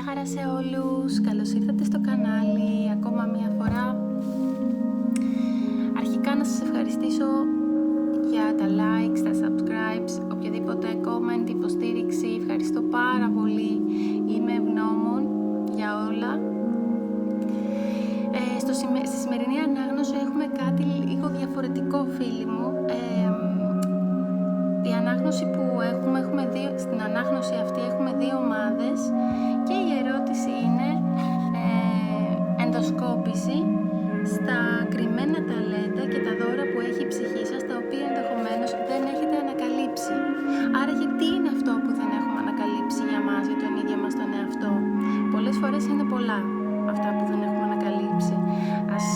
χαρά σε όλους, καλώς ήρθατε στο κανάλι ακόμα μία φορά. Αρχικά να σας ευχαριστήσω για τα likes, τα subscribes, οποιοδήποτε comment, υποστήριξη. Ευχαριστώ πάρα πολύ, είμαι ευγνώμων για όλα. Στη σημερινή ανάγνωση έχουμε κάτι λίγο διαφορετικό, φίλοι μου. Η ανάγνωση που στην ανάγνωση αυτή έχουμε δύο ομάδες και η ερώτηση είναι ενδοσκόπηση στα κρυμμένα ταλέντα και τα δώρα που έχει η ψυχή σας, τα οποία ενδεχομένως δεν έχετε ανακαλύψει. Άρα γιατί είναι αυτό που δεν έχουμε ανακαλύψει για μας, για τον ίδιο μας τον εαυτό? Πολλές φορές είναι πολλά αυτά που δεν έχουμε ανακαλύψει. Ας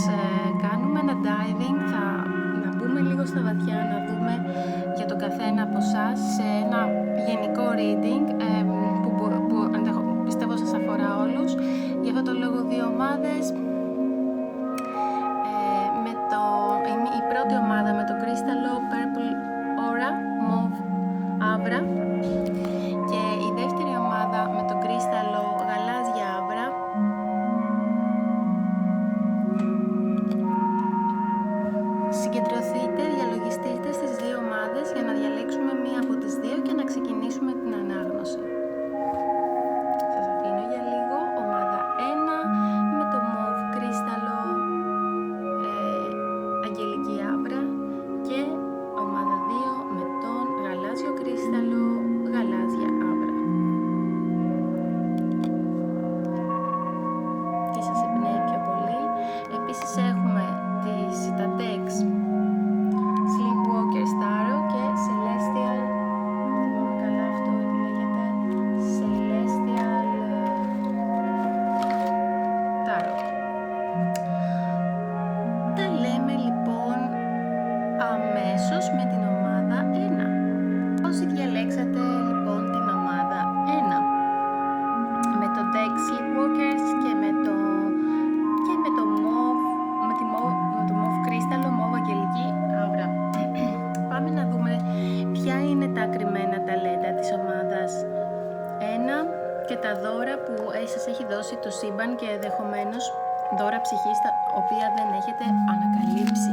κάνουμε ένα diving, να μπούμε λίγο στα βαθιά, να δούμε για τον καθένα από εσάς σε ένα γενικό reading που πιστεύω σας αφορά όλους. Γι' αυτό το λόγο δύο ομάδες. Η πρώτη ομάδα με το κρίσταλλο Purple Aura, Mauve Aura, και η δεύτερη ομάδα με το κρίσταλλο Γαλάζια Aura. Συγκεντρωθείτε, διαλογιστείτε στις δύο ομάδες για να διαλέξουμε μία από τις δύο και να ξεκινήσουμε την ανάγνωση. Σας αφήνω για λίγο. Ομάδα 1 με το Mauve κρίσταλλο Αγγελική Άβρα και ομάδα 2 με τον Γαλάζιο κρίσταλλο Γαλάζια Άβρα. Τι σας εμπνέει πιο πολύ? Επίσης έχουμε τα decks Sleepwalker Tarot και Celestial, θυμάμαι καλά αυτό λέγεται, Celestial Tarot. Τα λέμε λοιπόν αμέσως με την ομάδα 1. Όσοι διαλέξατε λοιπόν την ομάδα 1 με το deck Sleepwalkers και με το Mauve κρίσταλλο, Mauve Αγγελική Άβρα, πάμε να δούμε ποια είναι τα κρυμμένα ταλέντα της ομάδας 1 και τα δώρα που σας έχει δώσει το σύμπαν και ενδεχομένως δώρα ψυχής τα οποία δεν έχετε ανακαλύψει.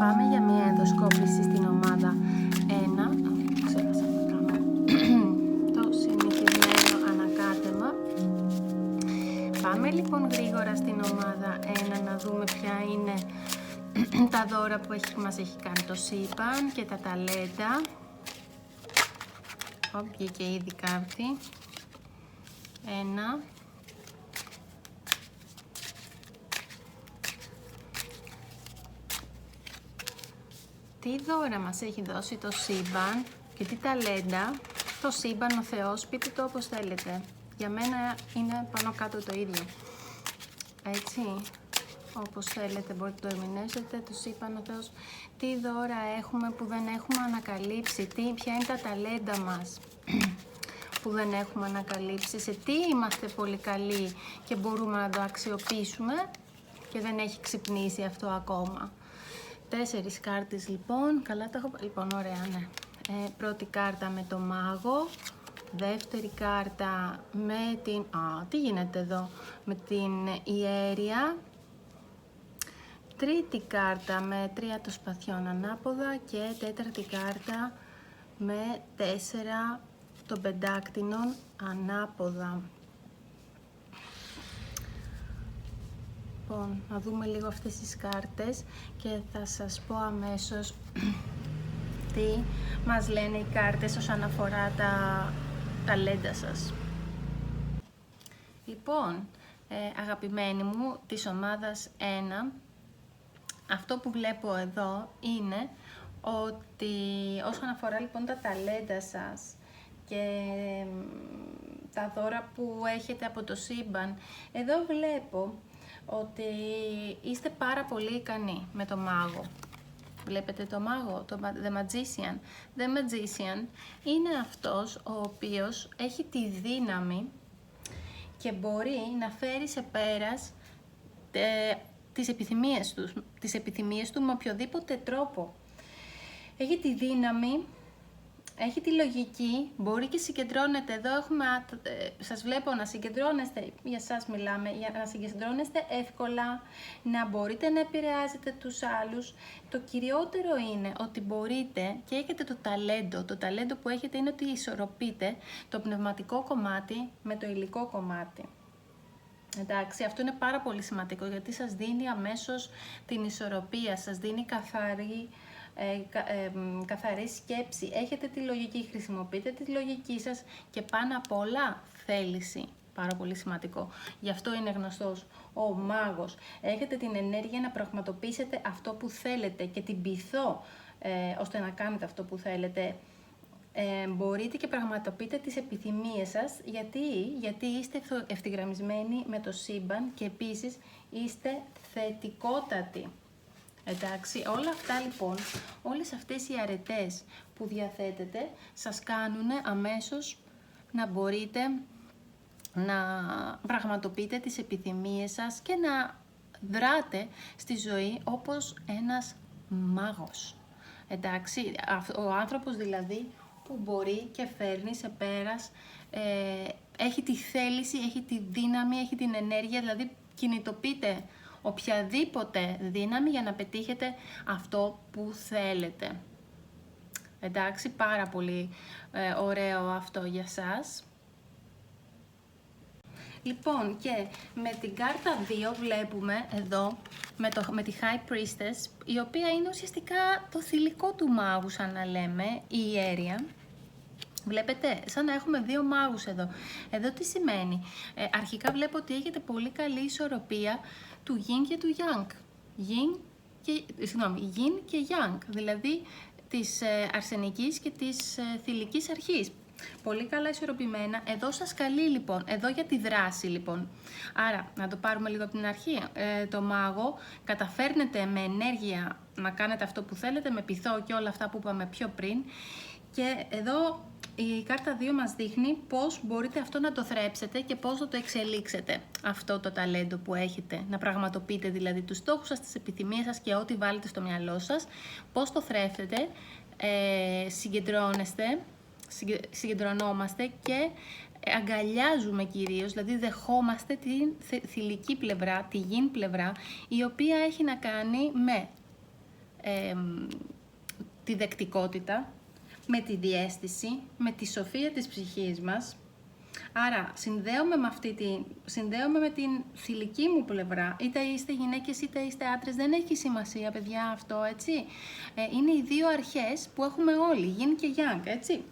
Πάμε για μια ενδοσκόπηση στην ομάδα 1. Ξέχασα να κάνω το συνηθισμένο ανακάτεμα. Πάμε λοιπόν γρήγορα στην ομάδα 1 να δούμε ποια είναι τα δώρα που μας έχει κάνει το σύμπαν και τα ταλέντα. Βγήκε ήδη κάρτη. 1. Τι δώρα μας έχει δώσει το σύμπαν και τι ταλέντα? Το σύμπαν, ο Θεός, πείτε το όπως θέλετε. Για μένα είναι πάνω κάτω το ίδιο. Έτσι, όπως θέλετε μπορείτε το ερμηνεύσετε. Το σύμπαν, ο Θεός. Τι δώρα έχουμε που δεν έχουμε ανακαλύψει? Ποια είναι τα ταλέντα μας που δεν έχουμε ανακαλύψει? Σε τι είμαστε πολύ καλοί και μπορούμε να το αξιοποιήσουμε και δεν έχει ξυπνήσει αυτό ακόμα? 4 κάρτες λοιπόν. Καλά τα έχω. Λοιπόν, ωραία, ναι. Πρώτη κάρτα με το μάγο. Δεύτερη κάρτα με την... τι γίνεται εδώ? Με την ιέρια. Τρίτη κάρτα με 3 των σπαθιών ανάποδα και τέταρτη κάρτα με 4 των πεντάκτηνων ανάποδα. Λοιπόν, να δούμε λίγο αυτές τις κάρτες και θα σας πω αμέσως τι μας λένε οι κάρτες όσον αφορά τα ταλέντα σας. Λοιπόν, αγαπημένοι μου της ομάδας 1, αυτό που βλέπω εδώ είναι ότι όσον αφορά λοιπόν τα ταλέντα σας και τα δώρα που έχετε από το σύμπαν, εδώ βλέπω ότι είστε πάρα πολύ ικανοί με το μάγο. Βλέπετε το μάγο, το The Magician. The Magician είναι αυτός ο οποίος έχει τη δύναμη και μπορεί να φέρει σε πέρας τις επιθυμίες του με οποιοδήποτε τρόπο. Έχει τη δύναμη έχει τη λογική, μπορεί και συγκεντρώνεται. Εδώ σας βλέπω να συγκεντρώνεστε, για σας μιλάμε, για να συγκεντρώνεστε εύκολα, να μπορείτε να επηρεάζετε τους άλλους. Το κυριότερο είναι ότι μπορείτε και έχετε το ταλέντο. Το ταλέντο που έχετε είναι ότι ισορροπείτε το πνευματικό κομμάτι με το υλικό κομμάτι. Εντάξει, αυτό είναι πάρα πολύ σημαντικό, γιατί σας δίνει αμέσως την ισορροπία, σας δίνει καθαρή σκέψη. Έχετε τη λογική, χρησιμοποιείτε τη λογική σας και πάνω απ' όλα θέληση. Πάρα πολύ σημαντικό. Γι' αυτό είναι γνωστός ο μάγος. Έχετε την ενέργεια να πραγματοποιήσετε αυτό που θέλετε και την πειθό ώστε να κάνετε αυτό που θέλετε. Μπορείτε και πραγματοποιείτε τις επιθυμίες σας, γιατί είστε ευθυγραμμισμένοι με το σύμπαν και επίσης είστε θετικότατοι. Εντάξει, όλα αυτά λοιπόν, όλες αυτές οι αρετές που διαθέτετε σας κάνουν αμέσως να μπορείτε να πραγματοποιείτε τις επιθυμίες σας και να δράτε στη ζωή όπως ένας μάγος. Εντάξει, ο άνθρωπος δηλαδή που μπορεί και φέρνει σε πέρας, έχει τη θέληση, έχει τη δύναμη, έχει την ενέργεια, δηλαδή κινητοποιείται οποιαδήποτε δύναμη για να πετύχετε αυτό που θέλετε. Εντάξει, πάρα πολύ ωραίο αυτό για σας. Λοιπόν, και με την κάρτα 2 βλέπουμε εδώ, με τη High Priestess, η οποία είναι ουσιαστικά το θηλυκό του μάγου, σαν να λέμε, η ιέρια. Βλέπετε, σαν να έχουμε δύο μάγους εδώ. Εδώ τι σημαίνει? Αρχικά βλέπω ότι έχετε πολύ καλή ισορροπία του Yin και του Yang. Yin και Yang, δηλαδή της αρσενικής και της θηλυκής αρχής. Πολύ καλά ισορροπημένα. Εδώ σας καλεί λοιπόν, εδώ για τη δράση λοιπόν. Άρα, να το πάρουμε λίγο από την αρχή. Το μάγο, καταφέρνετε με ενέργεια να κάνετε αυτό που θέλετε, με πειθό και όλα αυτά που είπαμε πιο πριν. Και εδώ η κάρτα 2 μας δείχνει πώς μπορείτε αυτό να το θρέψετε και πώς θα το εξελίξετε. Αυτό το ταλέντο που έχετε, να πραγματοποιείτε δηλαδή τους στόχους σας, τις επιθυμίες σας και ό,τι βάλετε στο μυαλό σας. Πώς το θρέφετε, συγκεντρωνόμαστε και αγκαλιάζουμε κυρίως, δηλαδή δεχόμαστε την θηλυκή πλευρά, τη yin πλευρά, η οποία έχει να κάνει με τη δεκτικότητα, με τη διαίσθηση, με τη σοφία της ψυχής μας. Άρα συνδέομαι με την θηλυκή μου πλευρά, είτε είστε γυναίκες είτε είστε άντρες, δεν έχει σημασία παιδιά αυτό, έτσι. Είναι οι δύο αρχές που έχουμε όλοι, yin και yang, έτσι.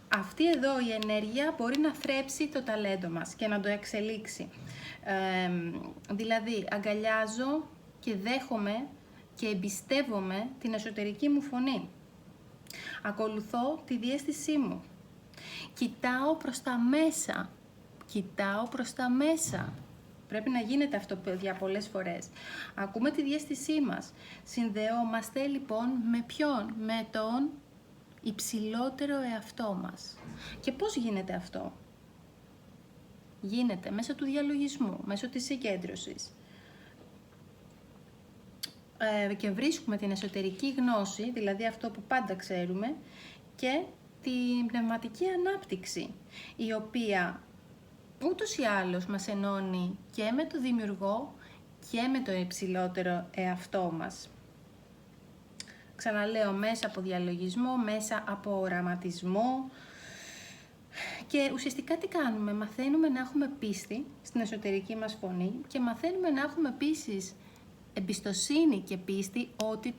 Αυτή εδώ η ενέργεια μπορεί να θρέψει το ταλέντο μας και να το εξελίξει. Δηλαδή αγκαλιάζω και δέχομαι και εμπιστεύομαι την εσωτερική μου φωνή. Ακολουθώ τη διαίσθησή μου. Κοιτάω προς τα μέσα. Κοιτάω προς τα μέσα. Πρέπει να γίνεται αυτό, παιδιά, πολλές φορές. Ακούμε τη διαίσθησή μας. Συνδεόμαστε λοιπόν με ποιον? Με τον υψηλότερο εαυτό μας. Και πώς γίνεται αυτό? Γίνεται μέσω του διαλογισμού, μέσω της συγκέντρωσης. Και βρίσκουμε την εσωτερική γνώση, δηλαδή αυτό που πάντα ξέρουμε, και την πνευματική ανάπτυξη, η οποία ούτως ή άλλως μας ενώνει και με το δημιουργό και με το υψηλότερο εαυτό μας. Ξαναλέω, μέσα από διαλογισμό, μέσα από οραματισμό. Και ουσιαστικά τι κάνουμε? Μαθαίνουμε να έχουμε πίστη στην εσωτερική μας φωνή και μαθαίνουμε να έχουμε επίσης εμπιστοσύνη και πίστη ότι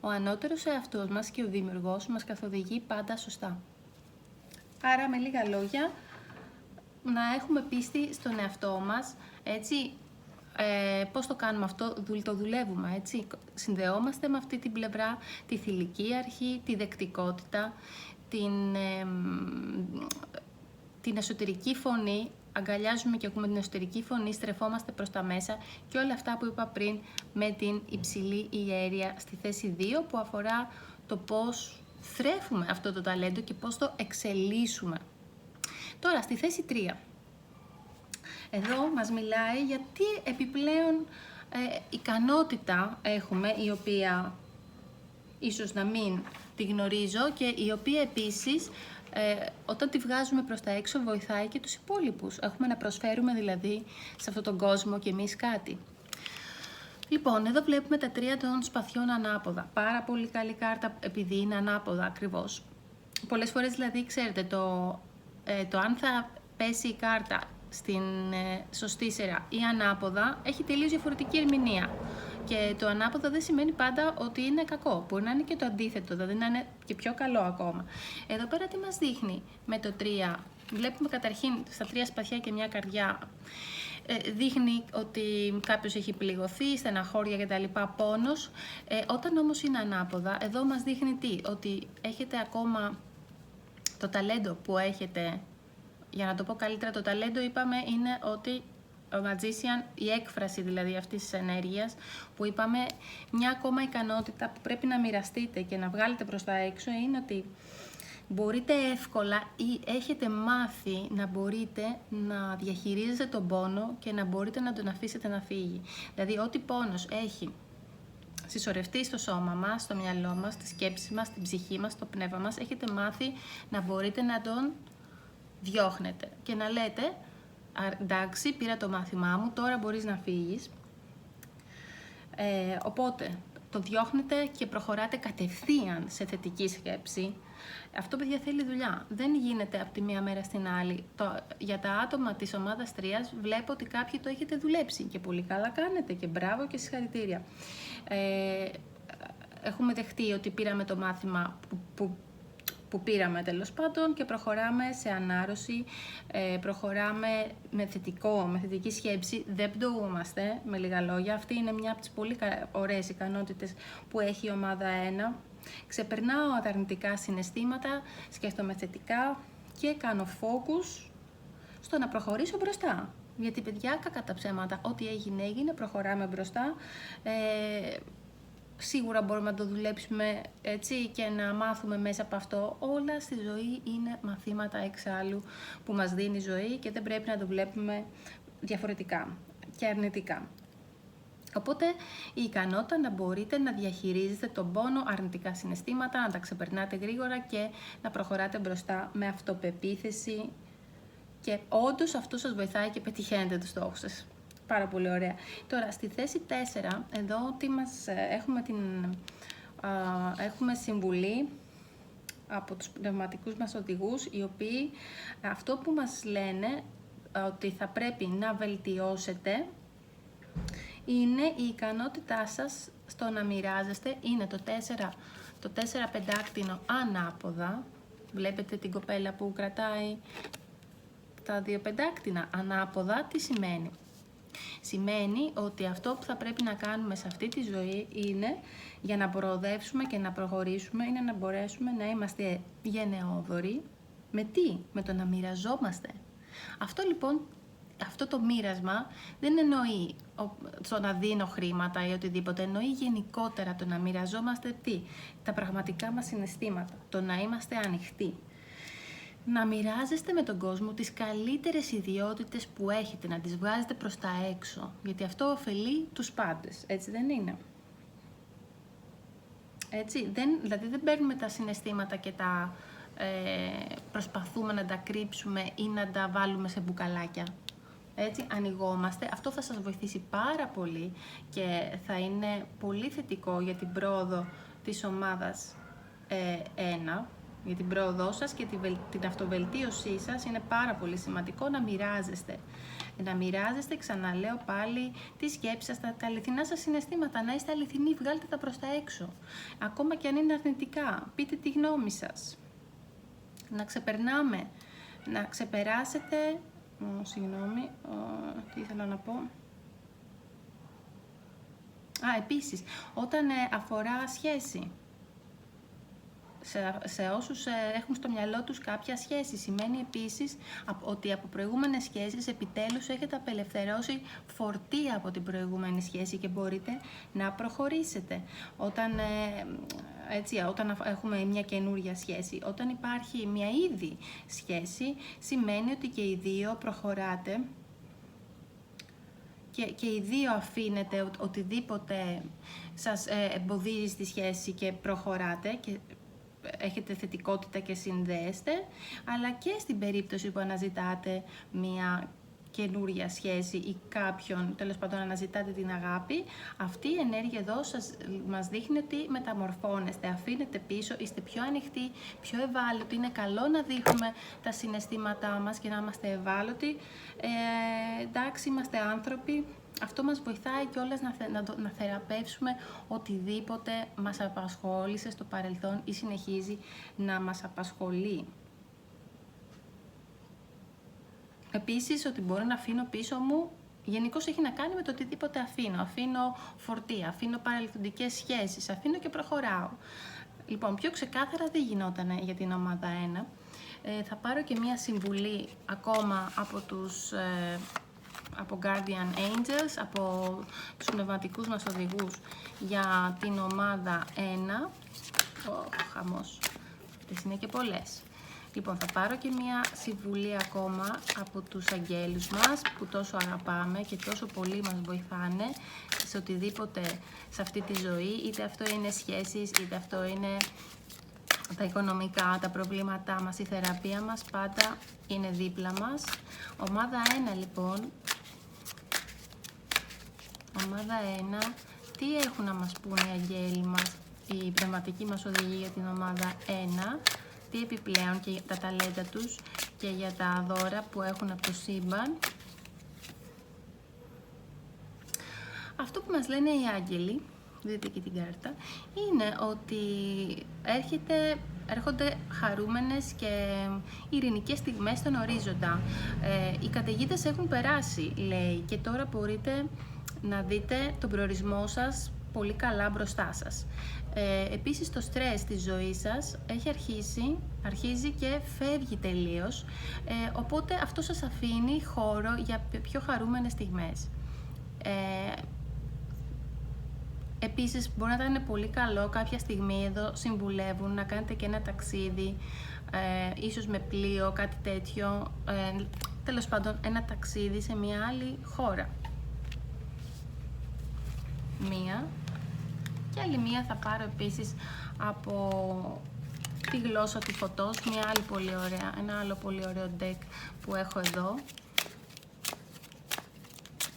ο ανώτερος εαυτός μας και ο δημιουργός μας καθοδηγεί πάντα σωστά. Άρα, με λίγα λόγια, να έχουμε πίστη στον εαυτό μας, έτσι. Πώς το κάνουμε αυτό? Το δουλεύουμε, έτσι. Συνδεόμαστε με αυτή την πλευρά, τη θηλυκή αρχή, τη δεκτικότητα, την εσωτερική φωνή. Αγκαλιάζουμε και ακούμε την εσωτερική φωνή, στρεφόμαστε προς τα μέσα και όλα αυτά που είπα πριν με την υψηλή ιέρια στη θέση 2, που αφορά το πώς θρέφουμε αυτό το ταλέντο και πώς το εξελίσσουμε. Τώρα, στη θέση 3. Εδώ μας μιλάει για τι επιπλέον ικανότητα έχουμε, η οποία ίσως να μην τη γνωρίζω και η οποία επίσης όταν τη βγάζουμε προς τα έξω βοηθάει και τους υπόλοιπους. Έχουμε να προσφέρουμε δηλαδή σε αυτόν τον κόσμο και εμείς κάτι. Λοιπόν, εδώ βλέπουμε τα 3 των σπαθιών ανάποδα. Πάρα πολύ καλή κάρτα επειδή είναι ανάποδα ακριβώς. Πολλές φορές δηλαδή, ξέρετε, το αν θα πέσει η κάρτα στην σωστή σειρά ή ανάποδα έχει τελείως διαφορετική ερμηνεία. Και το ανάποδα δεν σημαίνει πάντα ότι είναι κακό. Μπορεί να είναι και το αντίθετο, δηλαδή να είναι και πιο καλό ακόμα. Εδώ πέρα τι μας δείχνει με το 3. Βλέπουμε καταρχήν στα 3 σπαθιά και μια καρδιά. Δείχνει ότι κάποιος έχει πληγωθεί, στεναχώρια κτλ. Πόνος. Όταν όμως είναι ανάποδα, εδώ μας δείχνει τι? Ότι έχετε ακόμα το ταλέντο που έχετε. Για να το πω καλύτερα, το ταλέντο είπαμε είναι ότι ο Magician, η έκφραση δηλαδή αυτής της ενέργειας που είπαμε, μια ακόμα ικανότητα που πρέπει να μοιραστείτε και να βγάλετε προς τα έξω είναι ότι μπορείτε εύκολα ή έχετε μάθει να μπορείτε να διαχειρίζετε τον πόνο και να μπορείτε να τον αφήσετε να φύγει. Δηλαδή ό,τι πόνος έχει συσσωρευτεί στο σώμα μας, στο μυαλό μας, στη σκέψη μας, στην ψυχή μας, στο πνεύμα μας, έχετε μάθει να μπορείτε να τον διώχνετε και να λέτε εντάξει, πήρα το μάθημά μου, τώρα μπορείς να φύγεις. Οπότε το διώχνετε και προχωράτε κατευθείαν σε θετική σκέψη. Αυτό, παιδιά, θέλει δουλειά. Δεν γίνεται από τη μία μέρα στην άλλη. Για τα άτομα της ομάδας 3 βλέπω ότι κάποιοι το έχετε δουλέψει και πολύ καλά κάνετε και μπράβο και συγχαρητήρια. Έχουμε δεχτεί ότι πήραμε το μάθημα που πήραμε τέλος πάντων και προχωράμε σε ανάρρωση, προχωράμε με θετική σκέψη, δεν πτωούμαστε, με λίγα λόγια. Αυτή είναι μια από τις πολύ ωραίες ικανότητες που έχει η ομάδα 1. Ξεπερνάω τα αρνητικά συναισθήματα, σκέφτομαι θετικά και κάνω focus στο να προχωρήσω μπροστά. Γιατί, παιδιά, κακά τα ψέματα, ό,τι έγινε, προχωράμε μπροστά. Σίγουρα μπορούμε να το δουλέψουμε έτσι και να μάθουμε μέσα από αυτό. Όλα στη ζωή είναι μαθήματα εξάλλου που μας δίνει η ζωή και δεν πρέπει να το βλέπουμε διαφορετικά και αρνητικά. Οπότε η ικανότητα να μπορείτε να διαχειρίζετε τον πόνο, αρνητικά συναισθήματα, να τα ξεπερνάτε γρήγορα και να προχωράτε μπροστά με αυτοπεποίθηση και όντως αυτό σας βοηθάει και πετυχαίνετε τους στόχους σας. Πάρα πολύ ωραία. Τώρα, στη θέση 4, εδώ τι έχουμε συμβουλή από τους πνευματικούς μας οδηγούς, οι οποίοι αυτό που μας λένε ότι θα πρέπει να βελτιώσετε είναι η ικανότητά σας στο να μοιράζεστε. Είναι το 4 πεντάκτηνο ανάποδα. Βλέπετε την κοπέλα που κρατάει τα 2 πεντάκτηνα ανάποδα. Τι σημαίνει? Σημαίνει ότι αυτό που θα πρέπει να κάνουμε σε αυτή τη ζωή είναι, για να προοδεύσουμε και να προχωρήσουμε, είναι να μπορέσουμε να είμαστε γενναιόδοροι. Με τι? Με το να μοιραζόμαστε. Αυτό λοιπόν, αυτό το μοίρασμα δεν εννοεί το να δίνω χρήματα ή οτιδήποτε, εννοεί γενικότερα το να μοιραζόμαστε τι? Τα πραγματικά μας συναισθήματα, το να είμαστε ανοιχτοί. Να μοιράζεστε με τον κόσμο τις καλύτερες ιδιότητες που έχετε, να τις βγάζετε προς τα έξω, γιατί αυτό ωφελεί τους πάντες, έτσι δεν είναι? Έτσι, δηλαδή δεν παίρνουμε τα συναισθήματα και τα προσπαθούμε να τα κρύψουμε ή να τα βάλουμε σε μπουκαλάκια. Έτσι, ανοιγόμαστε. Αυτό θα σας βοηθήσει πάρα πολύ και θα είναι πολύ θετικό για την πρόοδο της ομάδας 1. Για την πρόοδό σας και την αυτοβελτίωσή σας είναι πάρα πολύ σημαντικό να μοιράζεστε. Να μοιράζεστε, ξαναλέω πάλι, τις σκέψεις σας, τα αληθινά σας συναισθήματα. Να είστε αληθινοί, βγάλτε τα προς τα έξω. Ακόμα και αν είναι αρνητικά, πείτε τη γνώμη σας. Να ξεπερνάμε, να ξεπεράσετε... Συγγνώμη, τι ήθελα να πω... Επίσης, όταν αφορά σχέση, σε όσους έχουν στο μυαλό τους κάποια σχέση, σημαίνει επίσης ότι από προηγούμενες σχέσεις επιτέλους έχετε απελευθερώσει φορτία από την προηγούμενη σχέση και μπορείτε να προχωρήσετε. Όταν έχουμε μια καινούρια σχέση, όταν υπάρχει μια ήδη σχέση, σημαίνει ότι και οι δύο προχωράτε και οι δύο αφήνετε οτιδήποτε σας εμποδίζει στη σχέση και προχωράτε και έχετε θετικότητα και συνδέεστε, αλλά και στην περίπτωση που αναζητάτε μια καινούρια σχέση ή κάποιον, τέλος πάντων αναζητάτε την αγάπη, αυτή η ενέργεια εδώ μας δείχνει ότι μεταμορφώνεστε, αφήνετε πίσω, είστε πιο ανοιχτοί, πιο ευάλωτοι. Είναι καλό να δείχνουμε τα συναισθήματά μας και να είμαστε ευάλωτοι. Εντάξει, είμαστε άνθρωποι. Αυτό μας βοηθάει κιόλας να θεραπεύσουμε οτιδήποτε μας απασχόλησε στο παρελθόν ή συνεχίζει να μας απασχολεί. Επίσης, ότι μπορώ να αφήνω πίσω μου, γενικώς έχει να κάνει με το οτιδήποτε αφήνω. Αφήνω φορτία, αφήνω παρελθοντικές σχέσεις, αφήνω και προχωράω. Λοιπόν, πιο ξεκάθαρα δεν γινόταν για την ομάδα 1. Θα πάρω και μία συμβουλή ακόμα από Guardian Angels, από τους πνευματικούς μας οδηγούς για την ομάδα 1. Χαμός. Αυτές είναι και πολλές. Λοιπόν, θα πάρω και μία συμβουλή ακόμα από τους αγγέλους μας που τόσο αγαπάμε και τόσο πολύ μας βοηθάνε σε οτιδήποτε σε αυτή τη ζωή, είτε αυτό είναι σχέσεις, είτε αυτό είναι τα οικονομικά, τα προβλήματά μας, η θεραπεία μας, πάντα είναι δίπλα μας. Ομάδα 1 λοιπόν, ομάδα 1, τι έχουν να μας πούνε οι αγγέλοι μας, οι πνευματικοί μας οδηγοί για την ομάδα 1, τι επιπλέον και τα ταλέντα τους και για τα δώρα που έχουν από το σύμπαν. Αυτό που μας λένε οι άγγελοι, δείτε και την κάρτα, είναι ότι έρχονται χαρούμενες και ειρηνικές στιγμές στον ορίζοντα. Οι καταιγίδες έχουν περάσει, λέει, και τώρα μπορείτε να δείτε τον προορισμό σας πολύ καλά μπροστά σας. Επίσης το στρες της ζωής σας έχει αρχίζει και φεύγει τελείως, οπότε αυτό σας αφήνει χώρο για πιο χαρούμενες στιγμές. Επίσης μπορεί να ήταν πολύ καλό κάποια στιγμή, εδώ συμβουλεύουν να κάνετε και ένα ταξίδι, ίσως με πλοίο, κάτι τέτοιο, τέλος πάντων ένα ταξίδι σε μια άλλη χώρα. Μία. Και άλλη μία θα πάρω επίσης από τη γλώσσα του φωτός, ένα άλλο πολύ ωραίο deck που έχω εδώ.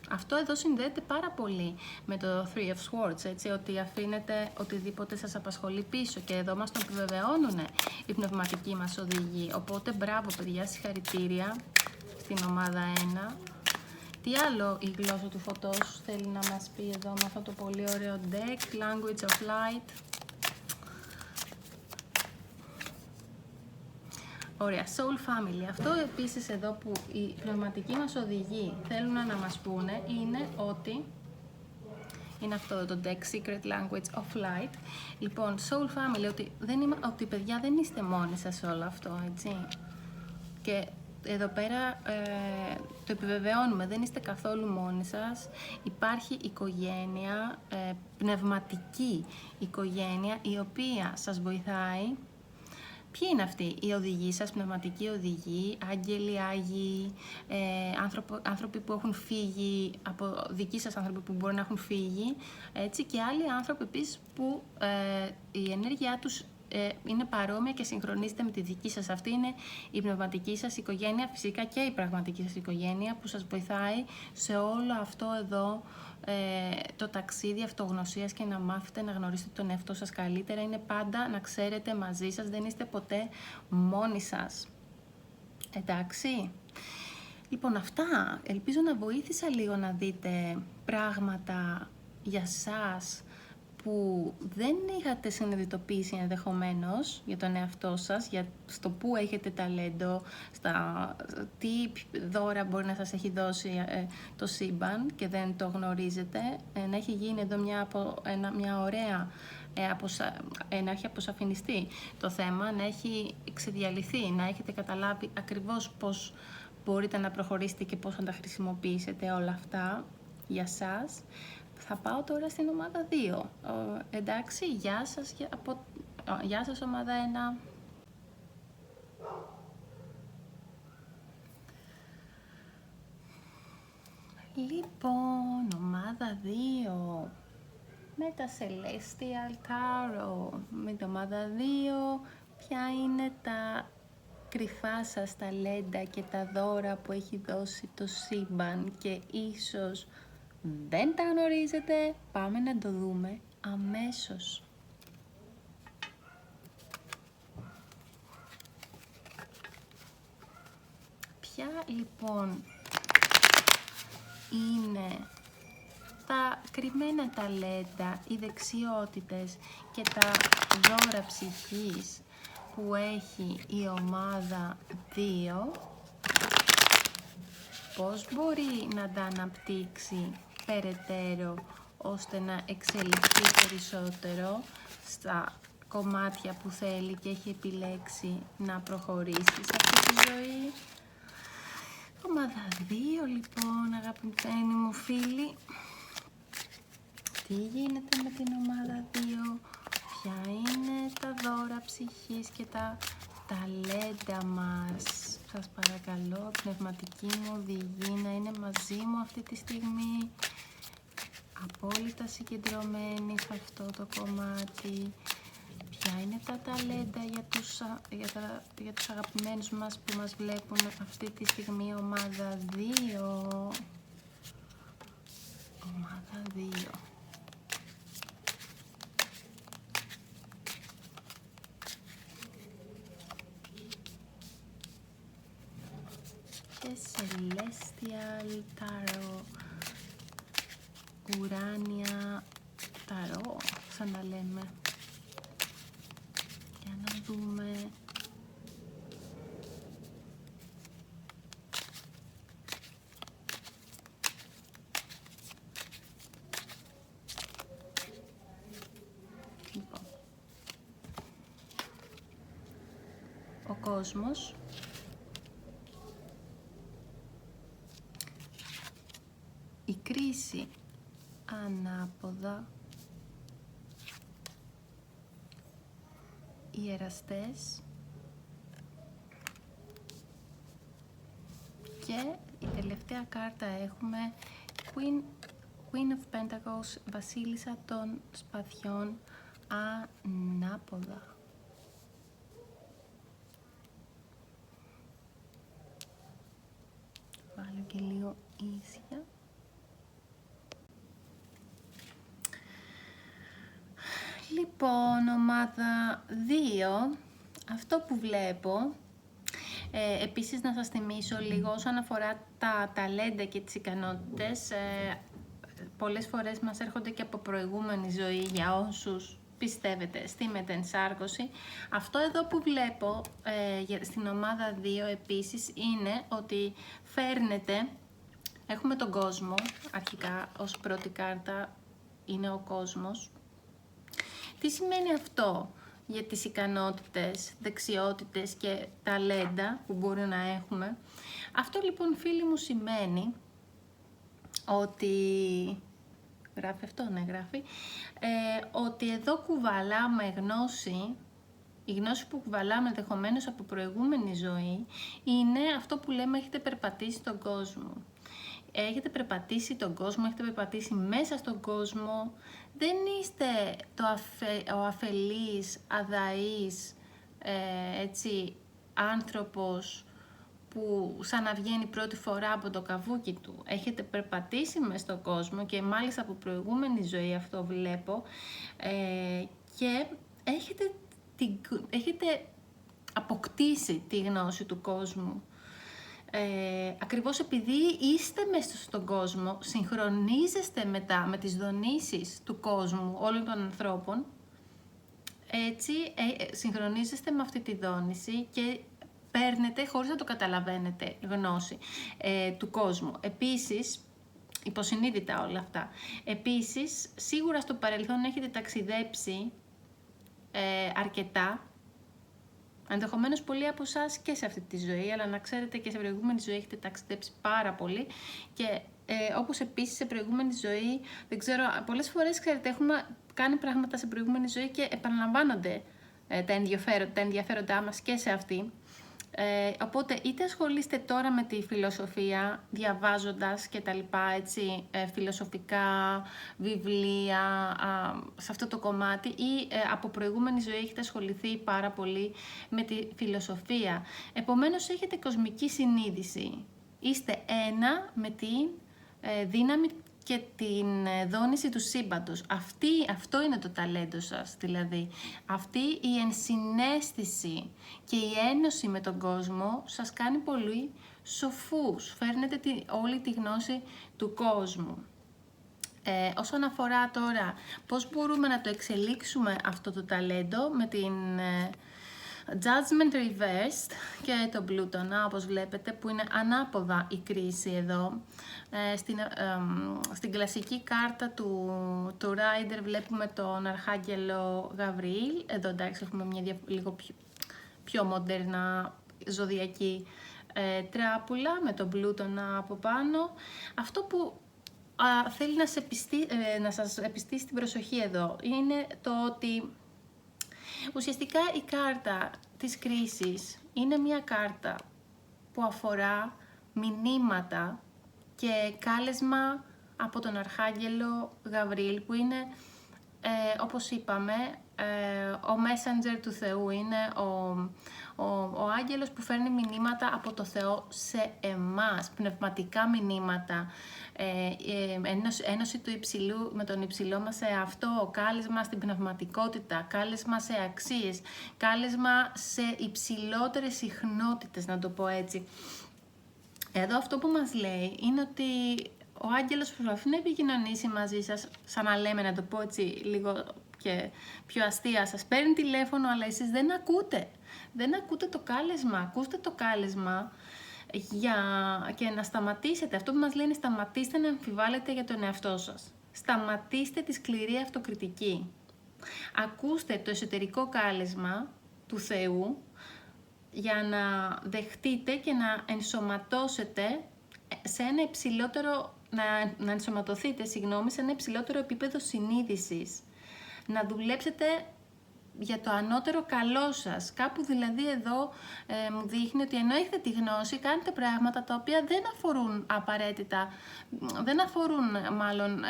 Αυτό εδώ συνδέεται πάρα πολύ με το Three of Swords, έτσι, ότι αφήνετε οτιδήποτε σας απασχολεί πίσω και εδώ μας το επιβεβαιώνουν οι πνευματικοί μας οδηγοί. Οπότε μπράβο παιδιά, συγχαρητήρια στην ομάδα 1. Τι άλλο η γλώσσα του φωτός θέλει να μας πει εδώ με αυτό το πολύ ωραίο deck, Language of Light. Ωραία, Soul Family. Αυτό επίσης εδώ που οι πνευματικοί μας οδηγοί θέλουν να μας πούνε είναι ότι είναι αυτό το deck, Secret Language of Light. Λοιπόν, Soul Family, ότι παιδιά δεν είστε μόνοι σας όλο αυτό, έτσι. Και εδώ πέρα το επιβεβαιώνουμε, δεν είστε καθόλου μόνοι σας. Υπάρχει οικογένεια, πνευματική οικογένεια, η οποία σας βοηθάει. Ποιοι είναι αυτοί? Οι οδηγοί σας, πνευματικοί οδηγοί, άγγελοι, άγιοι, άνθρωποι που έχουν φύγει, από δικοί σας άνθρωποι που μπορεί να έχουν φύγει, έτσι, και άλλοι άνθρωποι επίσης που η ενέργειά τους είναι παρόμοια και συγχρονίζεται με τη δική σας. Αυτή είναι η πνευματική σας οικογένεια, φυσικά και η πραγματική σας οικογένεια που σας βοηθάει σε όλο αυτό εδώ το ταξίδι αυτογνωσίας και να μάθετε να γνωρίσετε τον εαυτό σας καλύτερα. Είναι πάντα να ξέρετε μαζί σας, δεν είστε ποτέ μόνοι σας. Εντάξει. Λοιπόν, αυτά. Ελπίζω να βοήθησα λίγο να δείτε πράγματα για σας που δεν είχατε συνειδητοποιήσει ενδεχομένως για τον εαυτό σας, στο που έχετε ταλέντο, τι δώρα μπορεί να σας έχει δώσει το σύμπαν και δεν το γνωρίζετε, να έχει γίνει εδώ μια ωραία, να έχει αποσαφινιστεί το θέμα, να έχει ξεδιαλυθεί, να έχετε καταλάβει ακριβώς πώς μπορείτε να προχωρήσετε και πώς να τα χρησιμοποιήσετε όλα αυτά για σας. Θα πάω τώρα στην ομάδα 2. Εντάξει, γεια σας ομάδα 1. Λοιπόν, ομάδα 2. Με τα Celestial Tarot. Με την ομάδα 2 ποια είναι τα κρυφά σας ταλέντα και τα δώρα που έχει δώσει το σύμπαν και ίσως δεν τα γνωρίζετε. Πάμε να το δούμε αμέσως. Ποια λοιπόν είναι τα κρυμμένα ταλέντα, οι δεξιότητες και τα δώρα ψυχής που έχει η ομάδα 2, πώς μπορεί να τα αναπτύξει περαιτέρω ώστε να εξελιχθεί περισσότερο στα κομμάτια που θέλει και έχει επιλέξει να προχωρήσει σε αυτή τη ζωή. Ομάδα 2 λοιπόν, αγαπημένοι μου φίλοι, τι γίνεται με την ομάδα 2, ποια είναι τα δώρα ψυχής και τα ταλέντα μας. Σας παρακαλώ, πνευματική μου οδηγή να είναι μαζί μου αυτή τη στιγμή, απόλυτα συγκεντρωμένη σε αυτό το κομμάτι. Ποια είναι τα ταλέντα για τους αγαπημένους μας που μας βλέπουν αυτή τη στιγμή, ομάδα 2. Ομάδα 2. Και Celestial Tarot, ουράνια ταρό, ξαναλέμε. Για να δούμε. Λοιπόν. Ο κόσμος η κρίση ανάποδα, οι εραστές και η τελευταία κάρτα έχουμε Queen of Pentacles, βασίλισσα των σπαθιών ανάποδα. Βάλω και λίγο ίσια. Λοιπόν, ομάδα 2, αυτό που βλέπω, επίσης να σας θυμίσω λίγο όσον αφορά τα ταλέντα και τις ικανότητες, πολλές φορές μας έρχονται και από προηγούμενη ζωή για όσους πιστεύετε στη μετενσάρκωση. Αυτό εδώ που βλέπω στην ομάδα 2 επίσης είναι ότι φέρνετε, έχουμε τον κόσμο, αρχικά ως πρώτη κάρτα είναι ο κόσμος. Τι σημαίνει αυτό για τις ικανότητες, δεξιότητες και ταλέντα που μπορεί να έχουμε? Αυτό λοιπόν, φίλοι μου, σημαίνει ότι, γράφει αυτό, ναι γράφει, ότι εδώ κουβαλάμε γνώση, η γνώση που κουβαλάμε ενδεχομένως από προηγούμενη ζωή, είναι αυτό που λέμε έχετε περπατήσει τον κόσμο. Έχετε περπατήσει τον κόσμο, έχετε περπατήσει μέσα στον κόσμο, δεν είστε ο αφελής, αδαής, έτσι, άνθρωπος που σαν να βγαίνει πρώτη φορά από το καβούκι του. Έχετε περπατήσει μέσα στον κόσμο και μάλιστα από προηγούμενη ζωή αυτό βλέπω, και έχετε αποκτήσει τη γνώση του κόσμου. Ακριβώς επειδή είστε μέσα στον κόσμο, συγχρονίζεστε μετά με τις δονήσεις του κόσμου, όλων των ανθρώπων, έτσι συγχρονίζεστε με αυτή τη δόνηση και παίρνετε, χωρίς να το καταλαβαίνετε, γνώση του κόσμου. Επίσης, υποσυνείδητα όλα αυτά. Επίσης, σίγουρα στο παρελθόν έχετε ταξιδέψει αρκετά, ενδεχομένως πολλοί από εσάς και σε αυτή τη ζωή, αλλά να ξέρετε και σε προηγούμενη ζωή έχετε ταξιδέψει πάρα πολύ και όπως επίσης σε προηγούμενη ζωή, δεν ξέρω, πολλές φορές ξέρετε έχουμε κάνει πράγματα σε προηγούμενη ζωή και επαναλαμβάνονται τα ενδιαφέροντά μας και σε αυτή. Οπότε είτε ασχολείστε τώρα με τη φιλοσοφία, διαβάζοντας και τα λοιπά, έτσι, φιλοσοφικά βιβλία, σε αυτό το κομμάτι, ή από προηγούμενη ζωή έχετε ασχοληθεί πάρα πολύ με τη φιλοσοφία. Επομένως έχετε κοσμική συνείδηση. Είστε ένα με τη δύναμη και την δόνηση του σύμπαντος. Αυτό είναι το ταλέντο σας, δηλαδή. Αυτή η ενσυναίσθηση και η ένωση με τον κόσμο σας κάνει πολύ σοφούς. Φέρνετε όλη τη γνώση του κόσμου. Όσον αφορά τώρα πώς μπορούμε να το εξελίξουμε αυτό το ταλέντο με την Judgment Reversed και το Πλούτονα, όπως βλέπετε, που είναι ανάποδα η κρίση εδώ. Στην κλασική κάρτα του Rider βλέπουμε τον Αρχάγγελο Γαβριήλ. Εδώ εντάξει έχουμε μια λίγο πιο μοντέρνα ζωδιακή τράπουλα με τον Πλούτονα από πάνω. Αυτό που θέλει να σας επιστήσει την προσοχή εδώ είναι το ότι ουσιαστικά η κάρτα της κρίσης είναι μια κάρτα που αφορά μηνύματα και κάλεσμα από τον Αρχάγγελο Γαβριήλ, που είναι, όπως είπαμε, ο messenger του Θεού, είναι ο άγγελος που φέρνει μηνύματα από το Θεό σε εμάς, πνευματικά μηνύματα, ένωση του υψηλού με τον υψηλό μας εαυτό, κάλεσμα στην πνευματικότητα, κάλεσμα σε αξίες, κάλεσμα σε υψηλότερες συχνότητες, να το πω έτσι. Εδώ αυτό που μας λέει είναι ότι ο άγγελος προσπαθεί να επικοινωνήσει μαζί σας, σαν να λέμε, να το πω έτσι λίγο και πιο αστεία, σας παίρνει τηλέφωνο, αλλά εσείς δεν ακούτε. Δεν ακούτε το κάλεσμα. Ακούστε το κάλεσμα και να σταματήσετε. Αυτό που μας λέει είναι σταματήστε να αμφιβάλλετε για τον εαυτό σας. Σταματήστε τη σκληρή αυτοκριτική. Ακούστε το εσωτερικό κάλεσμα του Θεού για να δεχτείτε και να ενσωματώσετε σε ένα υψηλότερο, να ενσωματωθείτε, σε ένα υψηλότερο επίπεδο συνείδησης. Να δουλέψετε για το ανώτερο καλό σας. Κάπου δηλαδή εδώ μου δείχνει ότι ενώ έχετε τη γνώση, κάνετε πράγματα τα οποία δεν αφορούν απαραίτητα, δεν αφορούν μάλλον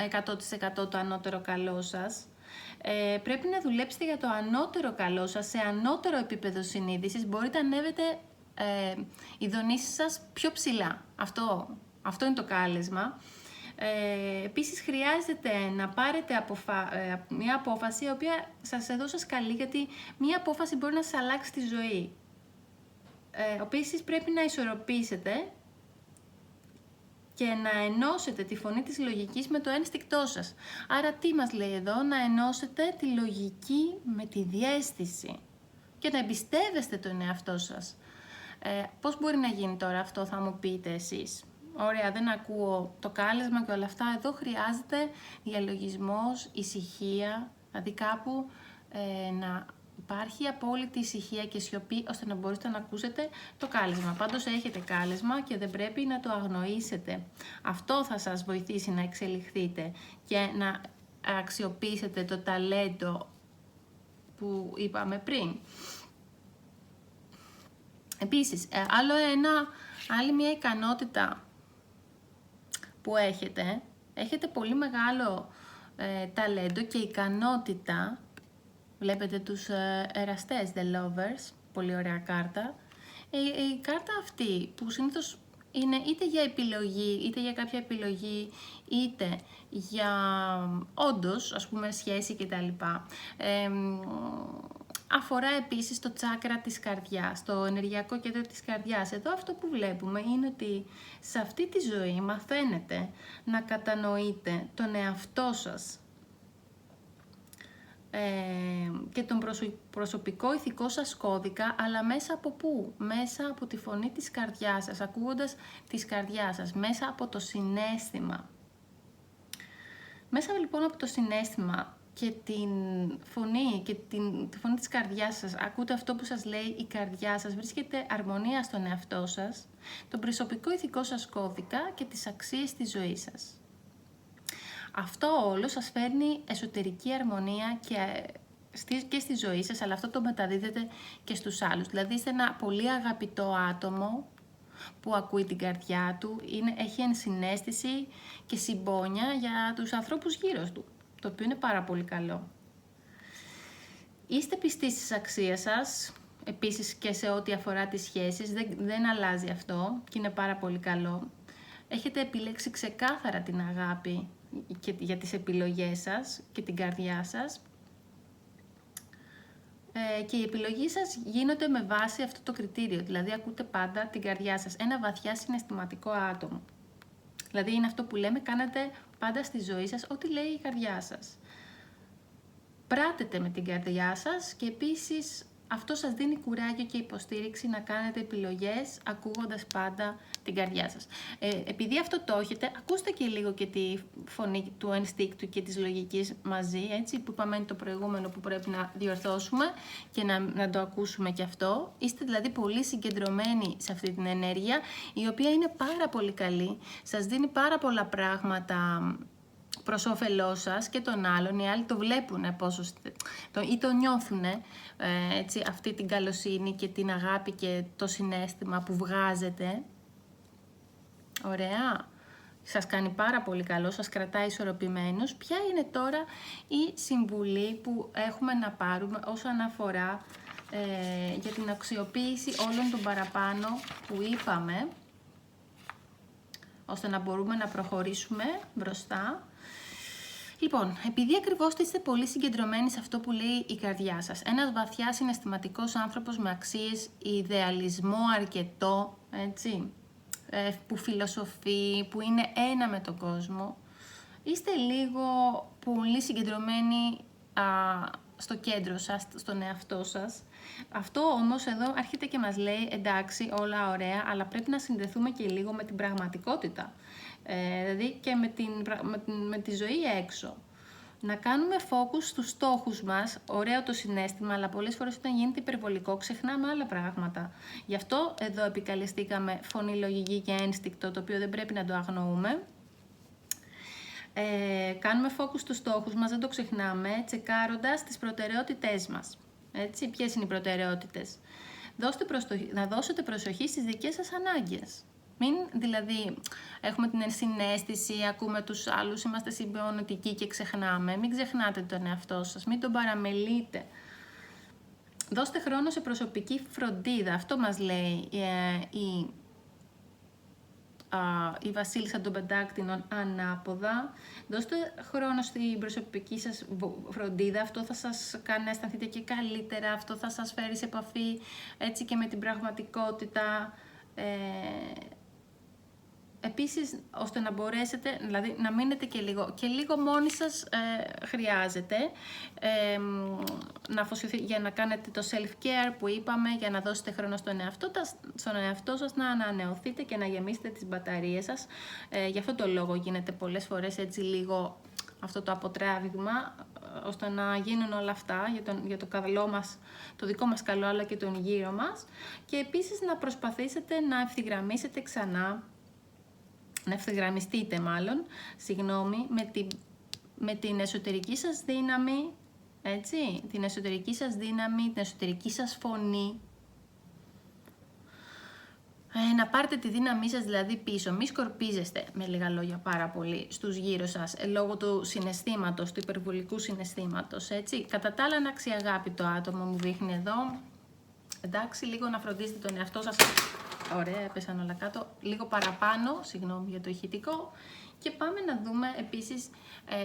100% το ανώτερο καλό σας. Πρέπει να δουλέψετε για το ανώτερο καλό σας, σε ανώτερο επίπεδο συνείδησης. Μπορείτε να ανέβετε οι δονήσεις σας πιο ψηλά. Αυτό είναι το κάλεσμα. Επίσης χρειάζεται να πάρετε μια απόφαση η οποία σας καλεί, γιατί μια απόφαση μπορεί να σας αλλάξει τη ζωή. Επίσης πρέπει να ισορροπήσετε και να ενώσετε τη φωνή της λογικής με το ένστικτό σας. Άρα τι μας λέει εδώ? Να ενώσετε τη λογική με τη διαίσθηση και να εμπιστεύεστε τον εαυτό σας. Πώς μπορεί να γίνει τώρα αυτό, θα μου πείτε εσείς? Ωραία, δεν ακούω το κάλεσμα και όλα αυτά. Εδώ χρειάζεται διαλογισμός, ησυχία, δηλαδή κάπου να υπάρχει απόλυτη ησυχία και σιωπή, ώστε να μπορείτε να ακούσετε το κάλεσμα. Πάντως έχετε κάλεσμα και δεν πρέπει να το αγνοήσετε. Αυτό θα σας βοηθήσει να εξελιχθείτε και να αξιοποιήσετε το ταλέντο που είπαμε πριν. Επίσης, άλλη μια ικανότητα που έχετε πολύ μεγάλο ταλέντο και ικανότητα. Βλέπετε τους εραστές, the lovers, πολύ ωραία κάρτα. Η κάρτα αυτή που συνήθως είναι είτε για επιλογή, είτε για κάποια επιλογή, είτε για όντως, ας πούμε, σχέση κτλ. Αφορά επίσης το τσάκρα της καρδιάς, το ενεργειακό κέντρο της καρδιάς. Εδώ αυτό που βλέπουμε είναι ότι σε αυτή τη ζωή μαθαίνετε να κατανοείτε τον εαυτό σας και τον προσωπικό ηθικό σας κώδικα, αλλά μέσα από πού? Μέσα από τη φωνή της καρδιάς σας, ακούγοντας της καρδιάς σας, μέσα από το συναίσθημα. Μέσα λοιπόν από το συναίσθημα και την φωνή και τη φωνή της καρδιάς σας, ακούτε αυτό που σας λέει η καρδιά σας, βρίσκεται αρμονία στον εαυτό σας, τον προσωπικό ηθικό σας κώδικα και τις αξίες της ζωής σας. Αυτό όλο σας φέρνει εσωτερική αρμονία και και στη ζωή σας, αλλά αυτό το μεταδίδετε και στους άλλους. Δηλαδή είστε ένα πολύ αγαπητό άτομο που ακούει την καρδιά του, έχει ενσυναίσθηση και συμπόνια για τους ανθρώπους γύρω του, το οποίο είναι πάρα πολύ καλό. Είστε πιστοί στις αξίες σας, επίσης και σε ό,τι αφορά τις σχέσεις, δεν αλλάζει αυτό και είναι πάρα πολύ καλό. Έχετε επιλέξει ξεκάθαρα την αγάπη και για τις επιλογές σας και την καρδιά σας. Και οι επιλογές σας γίνονται με βάση αυτό το κριτήριο, δηλαδή ακούτε πάντα την καρδιά σας, ένα βαθιά συναισθηματικό άτομο. Δηλαδή είναι αυτό που λέμε, κάνετε πάντα στη ζωή σας ό,τι λέει η καρδιά σας. Πράτετε με την καρδιά σας και επίσης αυτό σας δίνει κουράγιο και υποστήριξη να κάνετε επιλογές ακούγοντας πάντα την καρδιά σας. Επειδή αυτό το έχετε, ακούστε και λίγο και τη φωνή του ενστίκτου και της λογικής μαζί, έτσι, που είπαμε είναι το προηγούμενο που πρέπει να διορθώσουμε και να το ακούσουμε και αυτό. Είστε δηλαδή πολύ συγκεντρωμένοι σε αυτή την ενέργεια, η οποία είναι πάρα πολύ καλή, σας δίνει πάρα πολλά πράγματα προς όφελός σας και των άλλων. Οι άλλοι το βλέπουν ή το νιώθουν, έτσι, αυτή την καλοσύνη και την αγάπη και το συναίσθημα που βγάζετε. Ωραία. Σας κάνει πάρα πολύ καλό, σας κρατάει ισορροπημένους. Ποια είναι τώρα η συμβουλή που έχουμε να πάρουμε όσον αφορά για την αξιοποίηση όλων των παραπάνω που είπαμε, ώστε να μπορούμε να προχωρήσουμε μπροστά. Λοιπόν, επειδή ακριβώς είστε πολύ συγκεντρωμένοι σε αυτό που λέει η καρδιά σας, ένας βαθιά συναισθηματικός άνθρωπος με αξίες, ιδεαλισμό αρκετό, έτσι, που φιλοσοφεί, που είναι ένα με τον κόσμο, είστε λίγο πολύ συγκεντρωμένοι στο κέντρο σας, στον εαυτό σας. Αυτό όμως εδώ έρχεται και μας λέει, εντάξει, όλα ωραία, αλλά πρέπει να συνδεθούμε και λίγο με την πραγματικότητα. Δηλαδή και με τη ζωή έξω. Να κάνουμε focus στους στόχους μας, ωραίο το συναίσθημα, αλλά πολλές φορές όταν γίνεται υπερβολικό ξεχνάμε άλλα πράγματα. Γι' αυτό εδώ επικαλεστήκαμε φωνή, λογική και ένστικτο, το οποίο δεν πρέπει να το αγνοούμε. Κάνουμε focus στους στόχους μας, δεν το ξεχνάμε, τσεκάροντας τις προτεραιότητές μας. Έτσι, ποιες είναι οι προτεραιότητες? Να δώσετε προσοχή στις δικές σας ανάγκες. Μην, δηλαδή, έχουμε την ενσυναίσθηση, ακούμε τους άλλους, είμαστε συμπαιωνωτικοί και ξεχνάμε. Μην ξεχνάτε τον εαυτό σας, μην τον παραμελείτε. Δώστε χρόνο σε προσωπική φροντίδα. Αυτό μας λέει η Βασίλισσα των Πεντάκτηνων ανάποδα. Δώστε χρόνο στην προσωπική σας φροντίδα, αυτό θα σας κάνει να αισθανθείτε και καλύτερα, αυτό θα σας φέρει σε επαφή έτσι και με την πραγματικότητα. Επίσης, ώστε να μπορέσετε, δηλαδή να μείνετε και λίγο μόνοι σας χρειάζεται να αφοσιωθεί για να κάνετε το self-care που είπαμε, για να δώσετε χρόνο στον εαυτό σας, να ανανεωθείτε και να γεμίσετε τις μπαταρίες σας. Γι' αυτό το λόγο γίνεται πολλές φορές έτσι λίγο αυτό το αποτράβηγμα, ώστε να γίνουν όλα αυτά για το καλό μας, το δικό μας καλό, αλλά και τον γύρο μας. Και επίσης να προσπαθήσετε να ευθυγραμμίσετε ξανά, να ευθυγραμμιστείτε μάλλον, με την εσωτερική σας δύναμη, έτσι, την εσωτερική σας δύναμη, την εσωτερική σας φωνή. Να πάρετε τη δύναμή σας δηλαδή πίσω, μη σκορπίζεστε με λίγα λόγια πάρα πολύ στους γύρω σας, λόγω του συναισθήματος, του υπερβολικού συναισθήματος, έτσι. Κατά τα άλλα, ένα αξιαγάπητο άτομο μου δείχνει εδώ, εντάξει, λίγο να φροντίσετε τον εαυτό σας. Ωραία, έπεσαν όλα κάτω. Λίγο παραπάνω, συγγνώμη για το ηχητικό. Και πάμε να δούμε επίσης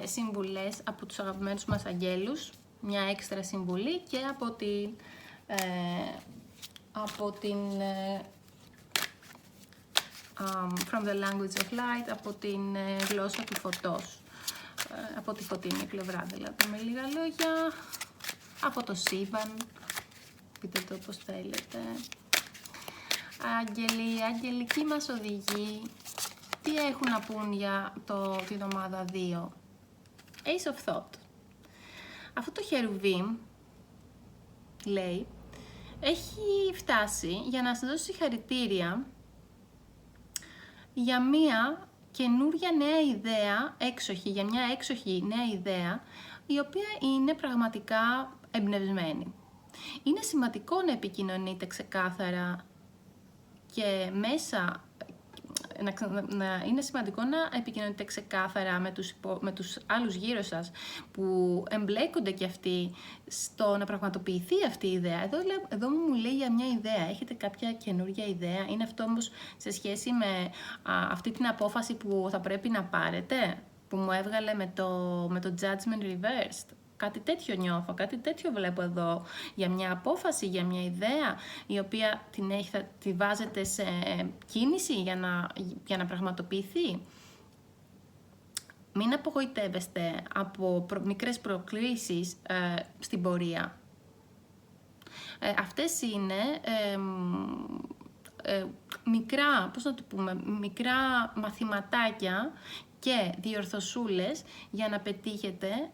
συμβουλές από τους αγαπημένους μας αγγέλους. Μια έξτρα συμβουλή και από την From the Language of Light, από την γλώσσα του φωτός. Από τη φωτεινή πλευρά δηλαδή, με λίγα λόγια. Από το σύμπαν, πείτε το όπως θέλετε. Άγγελοι, η αγγελική μας οδηγεί, τι έχουν να πούν για την ομάδα 2. Ace of Thought. Αυτό το χερουβίμ, λέει, έχει φτάσει για να σας δώσει συγχαρητήρια για μία καινούρια νέα ιδέα, για μια έξοχη νέα ιδέα, η οποία είναι πραγματικά εμπνευσμένοι. Είναι σημαντικό να επικοινωνείτε ξεκάθαρα και μέσα, είναι σημαντικό να επικοινωνείτε ξεκάθαρα με τους άλλους γύρω σας που εμπλέκονται και αυτοί στο να πραγματοποιηθεί αυτή η ιδέα. Εδώ μου λέει για μια ιδέα. Έχετε κάποια καινούργια ιδέα? Είναι αυτό όμως σε σχέση με αυτή την απόφαση που θα πρέπει να πάρετε, που μου έβγαλε με το judgment reversed? Κάτι τέτοιο νιώθω, κάτι τέτοιο βλέπω εδώ, για μια απόφαση, για μια ιδέα, η οποία τη βάζετε σε κίνηση για να πραγματοποιηθεί. Μην απογοητεύεστε από μικρές προκλήσεις στην πορεία. Αυτές είναι μικρά, μικρά μαθηματάκια και διορθωσούλες για να πετύχετε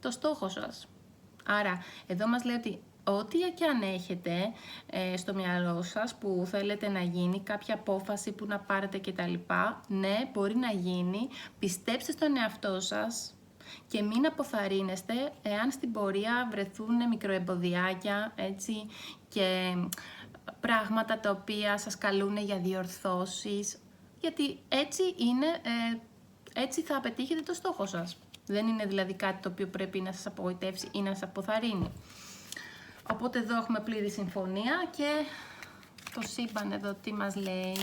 το στόχο σας. Άρα, εδώ μας λέει ότι ό,τι και αν έχετε στο μυαλό σας που θέλετε να γίνει, κάποια απόφαση που να πάρετε κτλ. Ναι, μπορεί να γίνει. Πιστέψτε στον εαυτό σας και μην αποθαρρύνεστε εάν στην πορεία βρεθούν μικροεμποδιάκια, έτσι, και πράγματα τα οποία σας καλούν για διορθώσεις, γιατί έτσι θα πετύχετε το στόχο σας. Δεν είναι δηλαδή κάτι το οποίο πρέπει να σας απογοητεύσει ή να σας αποθαρρύνει. Οπότε εδώ έχουμε πλήρη συμφωνία και το σύμπαν εδώ τι μας λέει,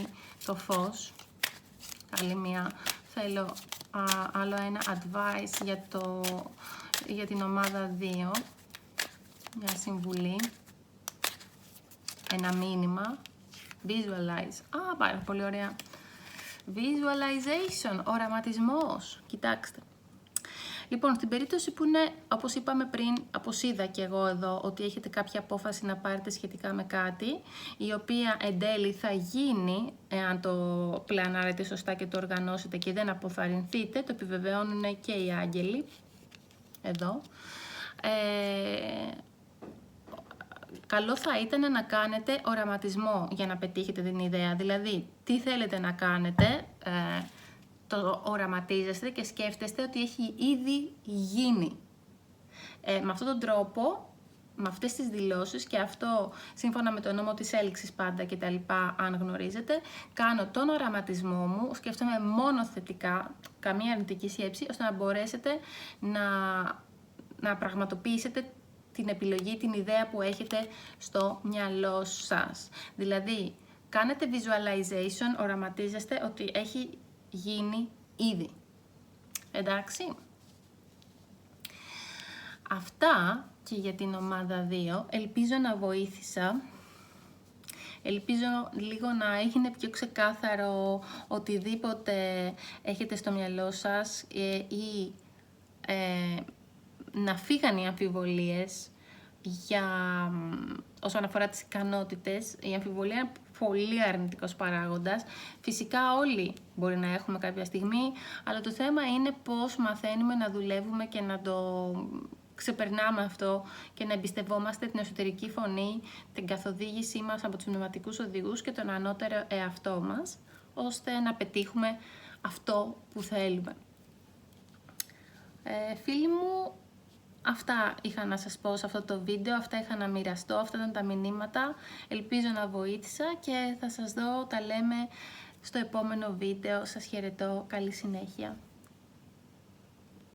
το φως. Άλλη μία, θέλω άλλο ένα advice για την ομάδα 2, μια συμβουλή, ένα μήνυμα, visualize, πάρα πολύ ωραία, visualization, οραματισμός, κοιτάξτε. Λοιπόν, στην περίπτωση που είναι, όπως είπαμε πριν, αποσίδα και εγώ εδώ, ότι έχετε κάποια απόφαση να πάρετε σχετικά με κάτι, η οποία εν τέλει θα γίνει, εάν το πλανάρετε σωστά και το οργανώσετε και δεν αποθαρρυνθείτε, το επιβεβαιώνουν και οι άγγελοι, εδώ. Καλό θα ήταν να κάνετε οραματισμό για να πετύχετε την ιδέα, δηλαδή τι θέλετε να κάνετε, το οραματίζεστε και σκέφτεστε ότι έχει ήδη γίνει. Με αυτόν τον τρόπο, με αυτές τις δηλώσεις και αυτό σύμφωνα με το νόμο της έλξης πάντα και τα λοιπά, αν γνωρίζετε, κάνω τον οραματισμό μου, σκέφτομαι μόνο θετικά, καμία αρνητική σκέψη, ώστε να μπορέσετε να πραγματοποιήσετε την επιλογή, την ιδέα που έχετε στο μυαλό σας. Δηλαδή, κάνετε visualization, οραματίζεστε ότι έχει γίνει ήδη. Εντάξει. Αυτά και για την ομάδα 2. Ελπίζω να βοήθησα. Ελπίζω λίγο να έγινε πιο ξεκάθαρο οτιδήποτε έχετε στο μυαλό σας ή να φύγαν οι αμφιβολίες όσον αφορά τις ικανότητες. Η αμφιβολία είναι πολύ αρνητικός παράγοντας. Φυσικά όλοι μπορεί να έχουμε κάποια στιγμή, αλλά το θέμα είναι πώς μαθαίνουμε να δουλεύουμε και να το ξεπερνάμε αυτό και να εμπιστευόμαστε την εσωτερική φωνή, την καθοδήγησή μας από τους πνευματικούς οδηγούς και τον ανώτερο εαυτό μας, ώστε να πετύχουμε αυτό που θέλουμε. Φίλοι μου, αυτά είχα να σας πω σε αυτό το βίντεο, αυτά είχα να μοιραστώ, αυτά ήταν τα μηνύματα. Ελπίζω να βοήθησα και θα σας δω, τα λέμε στο επόμενο βίντεο. Σας χαιρετώ, καλή συνέχεια.